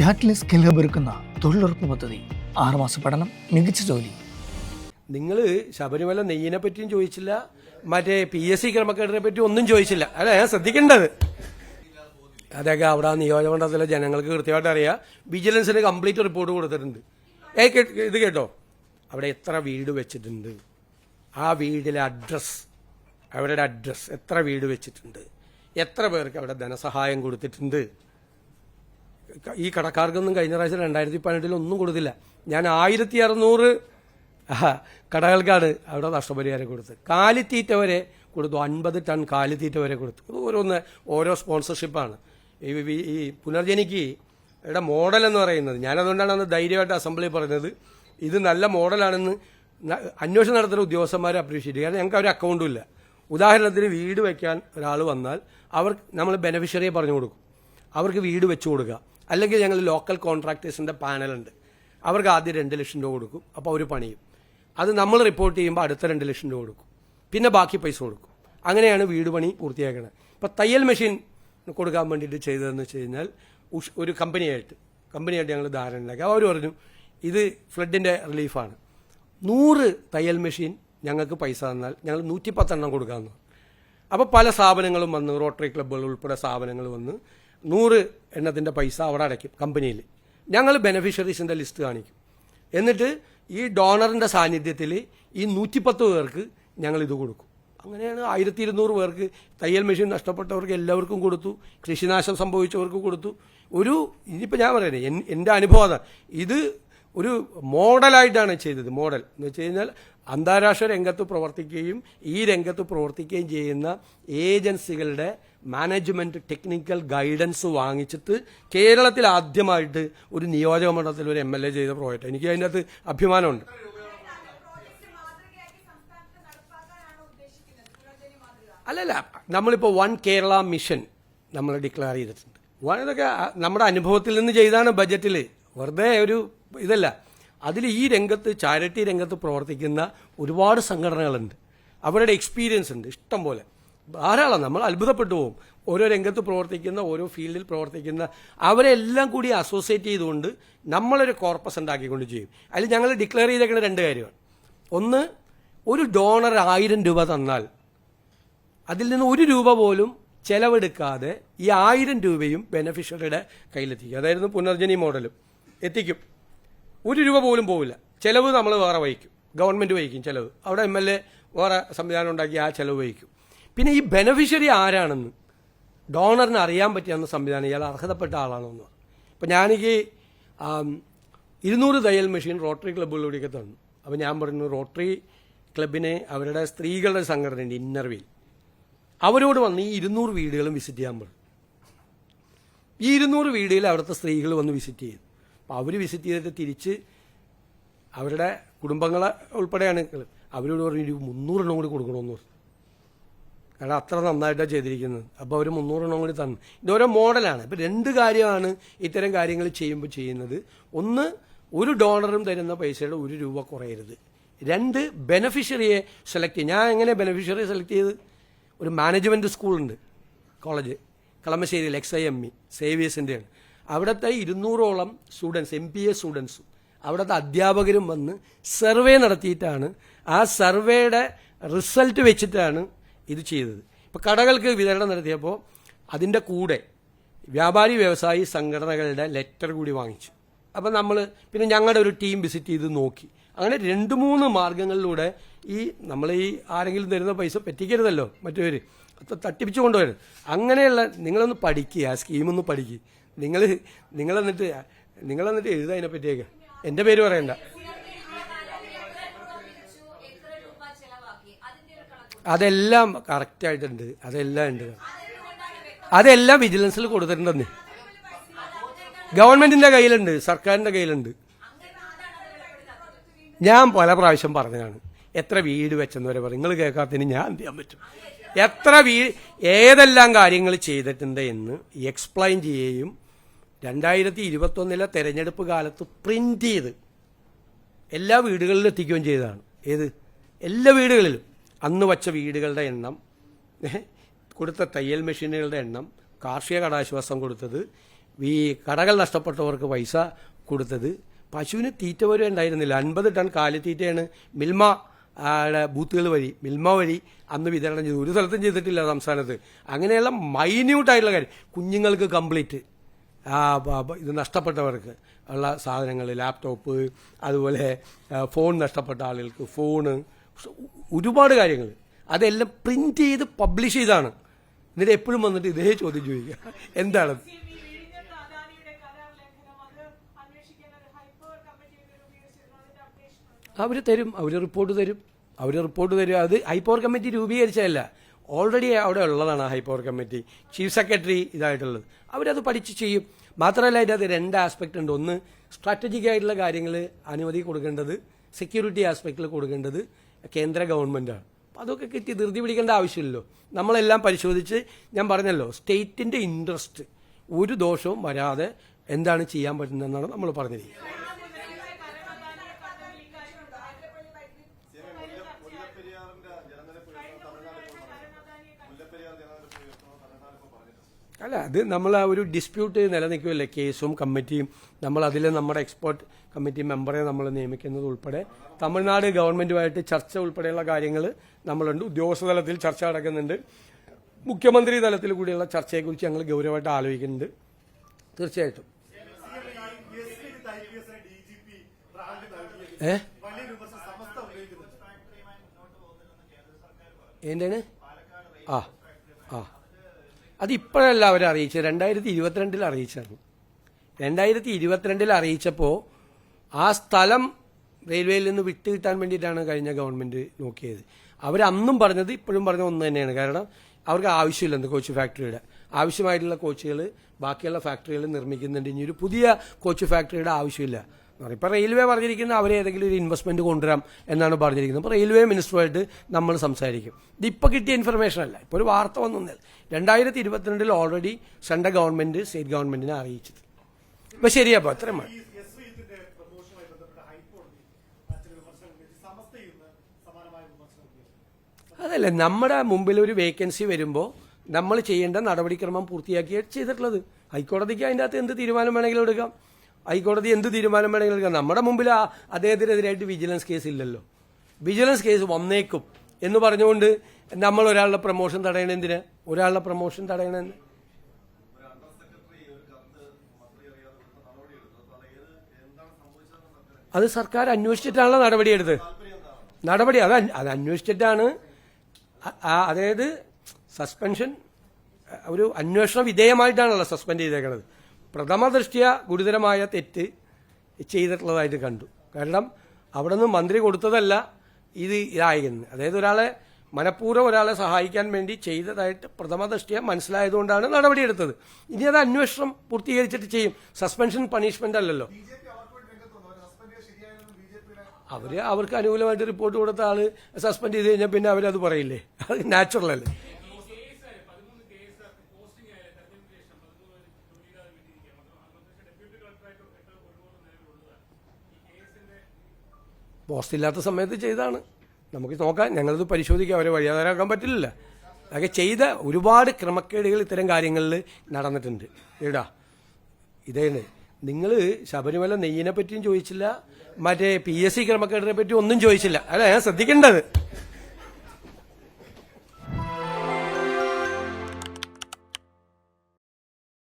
Catalyst skill hub ഒരുക്കുന്ന തൊഴിലുറപ്പ് പദ്ധതി 6 മാസ പഠനം, മികച്ച ജോലി. നിങ്ങൾ ശബരിമല നെയ്യിനെ പറ്റിയും ചോദിച്ചില്ല, മറ്റേ PSC ക്രമക്കേടിനെ പറ്റി ഒന്നും ചോദിച്ചില്ല. അല്ല, ഞാൻ ശ്രദ്ധിക്കേണ്ടത് അതൊക്കെ അവിടെ നിയോജകമണ്ഡലത്തിലെ ജനങ്ങൾക്ക് കൃത്യമായിട്ട് അറിയാം. വിജിലൻസിന് കംപ്ലീറ്റ് റിപ്പോർട്ട് കൊടുത്തിട്ടുണ്ട്. ഇത് കേട്ടോ, അവിടെ എത്ര വീട് വെച്ചിട്ടുണ്ട്, ആ വീടിലെ അഡ്രസ്, അവരുടെ അഡ്രസ്, എത്ര വീട് വെച്ചിട്ടുണ്ട്, എത്ര പേർക്ക് അവിടെ ധനസഹായം കൊടുത്തിട്ടുണ്ട്. ഈ കടക്കാർക്കൊന്നും കഴിഞ്ഞ പ്രാവശ്യം 2018 ഒന്നും കൊടുത്തില്ല. ഞാൻ 1600 കടകൾക്കാണ് അവിടെ നഷ്ടപരിഹാരം കൊടുത്തത്. കാലിത്തീറ്റ വരെ കൊടുത്തു, 50 ടൺ കാലിത്തീറ്റ വരെ കൊടുത്തു. അത് ഓരോ സ്പോൺസർഷിപ്പാണ്. ഈ പുനർജനിക്ക് ഇവിടെ മോഡൽ എന്ന് പറയുന്നത്, ഞാനതുകൊണ്ടാണ് അന്ന് ധൈര്യമായിട്ട് അസംബ്ലിയിൽ പറഞ്ഞത്, ഇത് നല്ല മോഡലാണെന്ന് അന്വേഷണം നടത്തുന്ന ഉദ്യോഗസ്ഥന്മാരെ അപ്രീഷിയേറ്റ് ചെയ്യും. കാരണം ഞങ്ങൾക്ക് ഒരു അക്കൗണ്ടും ഇല്ല. ഉദാഹരണത്തിന് വീട് വയ്ക്കാൻ ഒരാൾ വന്നാൽ നമ്മൾ ബെനഫിഷ്യറിയെ പറഞ്ഞു കൊടുക്കും, അവർക്ക് വീട് വെച്ചു കൊടുക്കുക. അല്ലെങ്കിൽ ഞങ്ങൾ ലോക്കൽ കോൺട്രാക്ടേഴ്സിൻ്റെ പാനലുണ്ട്, അവർക്ക് ആദ്യം 2 ലക്ഷം രൂപ കൊടുക്കും. അപ്പോൾ അവർ പണിയും. അത് നമ്മൾ റിപ്പോർട്ട് ചെയ്യുമ്പോൾ അടുത്ത 2 ലക്ഷം രൂപ കൊടുക്കും, പിന്നെ ബാക്കി പൈസ കൊടുക്കും. അങ്ങനെയാണ് വീട് പണി പൂർത്തിയാക്കുന്നത്. ഇപ്പോൾ തയ്യൽ മെഷീൻ കൊടുക്കാൻ വേണ്ടിയിട്ട് ചെയ്തതെന്ന് വെച്ച് കഴിഞ്ഞാൽ ഒരു കമ്പനിയായിട്ട് ഞങ്ങൾ ധാരണ ഉണ്ടാക്കി. അവർ പറഞ്ഞു ഇത് ഫ്ലഡിൻ്റെ റിലീഫാണ്, 100 തയ്യൽ മെഷീൻ ഞങ്ങൾക്ക് പൈസ തന്നാൽ ഞങ്ങൾ 110 എണ്ണം കൊടുക്കാമെന്ന്. അപ്പോൾ പല സ്ഥാപനങ്ങളും വന്ന്, റോട്ടറി ക്ലബ്ബുകൾ ഉൾപ്പെടെ സ്ഥാപനങ്ങൾ വന്ന് 100 എണ്ണത്തിൻ്റെ പൈസ അവിടെ അടയ്ക്കും കമ്പനിയിൽ. ഞങ്ങൾ ബെനഫിഷ്യറീസിൻ്റെ ലിസ്റ്റ് കാണിക്കും. എന്നിട്ട് ഈ ഡോണറിൻ്റെ സാന്നിധ്യത്തിൽ ഈ 110 പേർക്ക് ഞങ്ങൾ ഇത് കൊടുക്കും. അങ്ങനെയാണ് 1200 പേർക്ക് തയ്യൽ മെഷീൻ നഷ്ടപ്പെട്ടവർക്ക് എല്ലാവർക്കും കൊടുത്തു, കൃഷിനാശം സംഭവിച്ചവർക്ക് കൊടുത്തു. ഇനിയിപ്പോൾ ഞാൻ പറയുന്നത് എൻ്റെ അനുഭവം അതാണ്. ഇത് ഒരു മോഡലായിട്ടാണ് ചെയ്തത്. മോഡൽ എന്ന് വെച്ച് കഴിഞ്ഞാൽ അന്താരാഷ്ട്ര രംഗത്ത് പ്രവർത്തിക്കുകയും ഈ രംഗത്ത് പ്രവർത്തിക്കുകയും ചെയ്യുന്ന ഏജൻസികളുടെ മാനേജ്മെന്റ് ടെക്നിക്കൽ ഗൈഡൻസ് വാങ്ങിച്ചിട്ട് കേരളത്തിൽ ആദ്യമായിട്ട് ഒരു നിയോജക മണ്ഡലത്തിൽ ഒരു MLA ചെയ്ത പ്രോജക്റ്റ്. എനിക്ക് അതിൻ്റെ അകത്ത് അഭിമാനമുണ്ട്. അല്ലല്ല, നമ്മളിപ്പോൾ 1 കേരള മിഷൻ നമ്മൾ ഡിക്ലെയർ ചെയ്തിട്ടുണ്ട്. ഇതൊക്കെ നമ്മുടെ അനുഭവത്തിൽ നിന്ന് ചെയ്താണ്. ബജറ്റിൽ വെറുതെ ഒരു ഇതല്ല. അതിൽ ഈ രംഗത്ത്, ചാരിറ്റി രംഗത്ത് പ്രവർത്തിക്കുന്ന ഒരുപാട് സംഘടനകളുണ്ട്, അവരുടെ എക്സ്പീരിയൻസ് ഉണ്ട് ഇഷ്ടം പോലെ, ധാരാളം. നമ്മൾ അത്ഭുതപ്പെട്ടു പോകും. ഓരോ രംഗത്ത് പ്രവർത്തിക്കുന്ന, ഓരോ ഫീൽഡിൽ പ്രവർത്തിക്കുന്ന അവരെല്ലാം കൂടി അസോസിയേറ്റ് ചെയ്തുകൊണ്ട് നമ്മളൊരു കോർപ്പസ് ഉണ്ടാക്കിക്കൊണ്ട് ചെയ്യും. അതിൽ ഞങ്ങൾ ഡിക്ലെയർ ചെയ്തേക്കുന്ന 2 കാര്യമാണ്. ഒന്ന്, ഒരു ഡോണർ 1000 രൂപ തന്നാൽ അതിൽ നിന്ന് 1 രൂപ പോലും ചെലവെടുക്കാതെ ഈ 1000 രൂപയും ബെനഫിഷ്യറിയുടെ കയ്യിലെത്തിക്കും. അതായിരുന്നു പുനർജനി മോഡലും എത്തിക്കും. 1 രൂപ പോലും പോവില്ല. ചെലവ് നമ്മൾ വേറെ വഹിക്കും, ഗവൺമെൻറ് വഹിക്കും ചെലവ്. അവിടെ MLA വേറെ സംവിധാനം ഉണ്ടാക്കി ആ ചെലവ് വഹിക്കും. പിന്നെ ഈ ബെനഫിഷ്യറി ആരാണെന്ന് ഡോണറിന് അറിയാൻ പറ്റിയെന്ന സംവിധാനം, ഇയാൾ അർഹതപ്പെട്ട ആളാണെന്ന്. ഇപ്പം ഞാനെനിക്ക് 200 തയ്യൽ മെഷീൻ റോട്ടറി ക്ലബ്ബുകളിലൂടെയൊക്കെ തന്നു. അപ്പോൾ ഞാൻ പറഞ്ഞു, റോട്ടറി ക്ലബിനെ അവരുടെ സ്ത്രീകളുടെ സംഘടനയുണ്ട് ഇന്നർവീൽ, അവരോട് വന്ന് ഈ 200 വീടുകളും വിസിറ്റ് ചെയ്യാൻ പറഞ്ഞു. ഈ 200 വീടുകളിൽ അവിടുത്തെ സ്ത്രീകൾ വന്ന് വിസിറ്റ് ചെയ്തു. അപ്പോൾ അവർ വിസിറ്റ് ചെയ്തിട്ട് തിരിച്ച് അവരുടെ കുടുംബങ്ങളെ ഉൾപ്പെടെയാണ് അവരോട് പറഞ്ഞു 300 എണ്ണം കൂടി കൊടുക്കണമെന്ന് പറഞ്ഞു. കാരണം അത്ര നന്നായിട്ടാണ് ചെയ്തിരിക്കുന്നത്. അപ്പോൾ അവർ 300 എണ്ണം കൂടി തന്നു. ഇതോരോ മോഡലാണ്. ഇപ്പോൾ 2 കാര്യമാണ് ഇത്തരം കാര്യങ്ങൾ ചെയ്യുമ്പോൾ ചെയ്യുന്നത്. ഒന്ന്, ഒരു ഡോണറും തരുന്ന പൈസയുടെ 1 രൂപ കുറയരുത്. 2, ബെനഫിഷ്യറിയെ സെലക്ട് ചെയ്യും. ഞാൻ എങ്ങനെ ബെനഫിഷ്യറിയെ സെലക്ട് ചെയ്ത്, ഒരു മാനേജ്മെൻറ്റ് സ്കൂളുണ്ട്, കോളേജ് കളമശ്ശേരിയിൽ, XIME സേവിയേഴ്സിൻ്റെയാണ്. അവിടുത്തെ 200ഓളം സ്റ്റുഡൻസ്, MPA സ്റ്റുഡൻസും അവിടുത്തെ അധ്യാപകരും വന്ന് സർവേ നടത്തിയിട്ടാണ്, ആ സർവേയുടെ റിസൾട്ട് വെച്ചിട്ടാണ് ഇത് ചെയ്തത്. ഇപ്പോൾ കടകൾക്ക് വിതരണം നടത്തിയപ്പോൾ അതിൻ്റെ കൂടെ വ്യാപാരി വ്യവസായി സംഘടനകളുടെ ലെറ്റർ കൂടി വാങ്ങിച്ചു. അപ്പോൾ പിന്നെ ഞങ്ങളുടെ ഒരു ടീം വിസിറ്റ് ചെയ്ത് നോക്കി. അങ്ങനെ 2-3 മാർഗങ്ങളിലൂടെ നമ്മൾ ആരെങ്കിലും തരുന്ന പൈസ പറ്റിക്കരുതല്ലോ, മറ്റൊരു തട്ടിപ്പിച്ചു കൊണ്ടുവരുന്നത്. അങ്ങനെയുള്ള നിങ്ങളൊന്ന് പഠിക്കുക, ആ സ്കീമൊന്ന് പഠിക്കുക. നിങ്ങളെന്നിട്ട് എഴുതുക അതിനെപ്പറ്റിയൊക്കെ. എൻ്റെ പേര് പറയണ്ട. അതെല്ലാം കറക്റ്റായിട്ടുണ്ട്, അതെല്ലാം ഉണ്ട്. അതെല്ലാം വിജിലൻസിൽ കൊടുത്തിട്ടുണ്ടെന്ന് ഗവൺമെന്റിന്റെ കയ്യിലുണ്ട്, സർക്കാരിന്റെ കയ്യിലുണ്ട്. ഞാൻ പല പ്രാവശ്യം പറഞ്ഞതാണ്, എത്ര വീട് വെച്ചെന്ന് വരെ പറയും. നിങ്ങൾ കേൾക്കാത്തതിന് ഞാൻ എന്ത് ചെയ്യാൻ പറ്റും? ഏതെല്ലാം കാര്യങ്ങൾ ചെയ്തിട്ടുണ്ട് എന്ന് എക്സ്പ്ലെയിൻ ചെയ്യുകയും 2021 തെരഞ്ഞെടുപ്പ് കാലത്ത് പ്രിന്റ് ചെയ്ത് എല്ലാ വീടുകളിലും എത്തിക്കുകയും ചെയ്തതാണ്. എല്ലാ വീടുകളിലും അന്ന് വച്ച വീടുകളുടെ എണ്ണം, കൊടുത്ത തയ്യൽ മെഷീനുകളുടെ എണ്ണം, കാർഷിക കടാശ്വാസം കൊടുത്തത്, ഈ കടകൾ നഷ്ടപ്പെട്ടവർക്ക് പൈസ കൊടുത്തത്. പശുവിന് തീറ്റ വരെ ഉണ്ടായിരുന്നില്ല. 50 ടൺ കാലിത്തീറ്റയാണ് മിൽമ ബൂത്തുകൾ വഴി, മിൽമ വഴി അന്ന് വിതരണം ചെയ്തു. ഒരു സ്ഥലത്തും ചെയ്തിട്ടില്ല സംസ്ഥാനത്ത്. അങ്ങനെയുള്ള മൈന്യൂട്ടായിട്ടുള്ള കാര്യം, കുഞ്ഞുങ്ങൾക്ക് കംപ്ലീറ്റ് ഇത് നഷ്ടപ്പെട്ടവർക്ക് ഉള്ള സാധനങ്ങൾ, ലാപ്ടോപ്പ്, അതുപോലെ ഫോൺ നഷ്ടപ്പെട്ട ആളുകൾക്ക് ഫോണ്, ഒരുപാട് കാര്യങ്ങൾ അതെല്ലാം പ്രിന്റ് ചെയ്ത് പബ്ലിഷ് ചെയ്താണ്. എന്നിട്ട് എപ്പോഴും വന്നിട്ട് ഇതേ ചോദ്യം ചോദിക്കുക, എന്താണ് അവർ തരും, അവർ റിപ്പോർട്ട് തരും. അത് ഹൈപ്പവർ കമ്മിറ്റി രൂപീകരിച്ചതല്ല, ഓൾറെഡി അവിടെ ഉള്ളതാണ് ഹൈപ്പവർ കമ്മിറ്റി, ചീഫ് സെക്രട്ടറി ഇതായിട്ടുള്ളത്. അവരത് പഠിച്ച് ചെയ്യും. മാത്രമല്ല അതിൻ്റെ അത് 2 ആസ്പെക്ട് ഉണ്ട്. ഒന്ന്, സ്ട്രാറ്റജിക് ആയിട്ടുള്ള കാര്യങ്ങൾ അനുമതി കൊടുക്കേണ്ടത്, സെക്യൂരിറ്റി ആസ്പെക്റ്റിൽ കൊടുക്കേണ്ടത് കേന്ദ്ര ഗവൺമെൻറ്റാണ്. അപ്പോൾ അതൊക്കെ കിട്ടി ധൃതി പിടിക്കേണ്ട ആവശ്യമില്ലല്ലോ. നമ്മളെല്ലാം പരിശോധിച്ച്, ഞാൻ പറഞ്ഞല്ലോ, സ്റ്റേറ്റിൻ്റെ ഇൻട്രസ്റ്റ് ഒരു ദോഷവും വരാതെ എന്താണ് ചെയ്യാൻ പറ്റുന്നതെന്നാണ് നമ്മൾ പറഞ്ഞിരിക്കുന്നത്. അല്ല, അത് നമ്മൾ ആ ഒരു ഡിസ്പ്യൂട്ട് നിലനിൽക്കുമല്ലേ, കേസും കമ്മിറ്റിയും. നമ്മൾ അതിൽ നമ്മുടെ എക്സ്പേർട്ട് കമ്മിറ്റി മെമ്പറെ നമ്മൾ നിയമിക്കുന്നത് ഉൾപ്പെടെ തമിഴ്നാട് ഗവൺമെന്റുമായിട്ട് ചർച്ച ഉൾപ്പെടെയുള്ള കാര്യങ്ങൾ നമ്മളുണ്ട്. ഉദ്യോഗസ്ഥ തലത്തിൽ ചർച്ച നടക്കുന്നുണ്ട്. മുഖ്യമന്ത്രി തലത്തിൽ കൂടിയുള്ള ചർച്ചയെക്കുറിച്ച് ഞങ്ങൾ ഗൗരവമായിട്ട് ആലോചിക്കുന്നുണ്ട്. തീർച്ചയായിട്ടും എന്താണ് അതിപ്പോഴല്ല അവരെ അറിയിച്ചത്, 2022 അറിയിച്ചാണ്. 2022 അറിയിച്ചപ്പോൾ ആ സ്ഥലം റെയിൽവേയിൽ നിന്ന് വിട്ട് കിട്ടാൻ വേണ്ടിയിട്ടാണ് കഴിഞ്ഞ ഗവൺമെന്റ് നോക്കിയത്. അവരന്നും പറഞ്ഞത് ഇപ്പോഴും പറഞ്ഞ ഒന്ന് തന്നെയാണ്. കാരണം അവർക്ക് ആവശ്യമില്ലെന്ന് കോച്ച് ഫാക്ടറിയുടെ ആവശ്യമായിട്ടുള്ള കോച്ചുകൾ ബാക്കിയുള്ള ഫാക്ടറികൾ നിർമ്മിക്കുന്നുണ്ട്. ഇനി ഒരു പുതിയ കോച്ച് ഫാക്ടറിയുടെ ആവശ്യമില്ല. ഇപ്പോൾ റെയിൽവേ പറഞ്ഞിരിക്കുന്നത് അവരെ ഏതെങ്കിലും ഒരു ഇൻവെസ്റ്റ്മെന്റ് കൊണ്ടുവരാം എന്നാണ് പറഞ്ഞിരിക്കുന്നത്. അപ്പോൾ റെയിൽവേ മിനിസ്റ്ററുമായിട്ട് നമ്മൾ സംസാരിക്കും. ഇതിപ്പോൾ കിട്ടിയ ഇൻഫർമേഷൻ അല്ല, ഇപ്പോൾ ഒരു വാർത്ത വന്നൊന്നല്ല. 2022 ഓൾറെഡി സെൻട്രൽ ഗവൺമെന്റ് സ്റ്റേറ്റ് ഗവൺമെന്റിനെ അറിയിച്ചത്. ഇപ്പൊ ശരിയാപ്പോ അത്രയും മതി. അതല്ലേ, നമ്മുടെ മുമ്പിൽ ഒരു വേക്കൻസി വരുമ്പോൾ നമ്മൾ ചെയ്യേണ്ട നടപടിക്രമം പൂർത്തിയാക്കിയാണ് ചെയ്തിട്ടുള്ളത്. ഹൈക്കോടതിക്ക് അതിൻ്റെ അകത്ത് എന്ത് തീരുമാനം വേണമെങ്കിലും എടുക്കാം. ഹൈക്കോടതി എന്ത് തീരുമാനം വേണമെങ്കിലും എടുക്കാം. നമ്മുടെ മുമ്പിൽ അദ്ദേഹത്തിനെതിരായിട്ട് വിജിലൻസ് കേസ് ഇല്ലല്ലോ. വിജിലൻസ് കേസ് വന്നേക്കും എന്ന് പറഞ്ഞുകൊണ്ട് നമ്മൾ ഒരാളുടെ പ്രൊമോഷൻ തടയണ എന്തിന്? ഒരാളുടെ പ്രൊമോഷൻ തടയണ അത് സർക്കാർ അന്വേഷിച്ചിട്ടാണല്ലോ നടപടിയെടുത്തത്. നടപടി അത് അന്വേഷിച്ചിട്ടാണ്. അതായത് സസ്പെൻഷൻ ഒരു അന്വേഷണ വിധേയമായിട്ടാണല്ലോ സസ്പെൻഡ് ചെയ്തേക്കുന്നത്. പ്രഥമ ദൃഷ്ട്യാ ഗുരുതരമായ തെറ്റ് ചെയ്തിട്ടുള്ളതായിട്ട് കണ്ടു. കാരണം അവിടെ നിന്ന് മന്ത്രി കൊടുത്തതല്ല ഇത് ഇതായിരുന്നു. അതായത് ഒരാളെ മനഃപൂർവ്വം ഒരാളെ സഹായിക്കാൻ വേണ്ടി ചെയ്തതായിട്ട് പ്രഥമ ദൃഷ്ട്യാ മനസ്സിലായതുകൊണ്ടാണ് നടപടിയെടുത്തത്. ഇനി അത് അന്വേഷണം പൂർത്തീകരിച്ചിട്ട് ചെയ്യും. സസ്പെൻഷൻ പണിഷ്മെന്റ് അല്ലല്ലോ. അവർക്ക് അനുകൂലമായിട്ട് റിപ്പോർട്ട് കൊടുത്ത ആള് സസ്പെൻഡ് ചെയ്ത് കഴിഞ്ഞാൽ പിന്നെ അവരത് പറയില്ലേ? അത് നാച്ചുറൽ അല്ലേ. പോസ്റ്റ് ഇല്ലാത്ത സമയത്ത് ചെയ്താണ്. നമുക്ക് നോക്കാം, ഞങ്ങളത് പരിശോധിക്കാം. അവരെ വഴിയാധാരാക്കാൻ പറ്റില്ല. അതൊക്കെ ചെയ്ത ഒരുപാട് ക്രമക്കേടുകൾ ഇത്തരം കാര്യങ്ങളിൽ നടന്നിട്ടുണ്ട്. ഇതേന്ന് നിങ്ങൾ ശബരിമല നെയ്യിനെ പറ്റിയും ചോദിച്ചില്ല, മറ്റേ PSC ക്രമക്കേടിനെ പറ്റി ഒന്നും ചോദിച്ചില്ല. അല്ല, ഞാൻ ശ്രദ്ധിക്കേണ്ടത്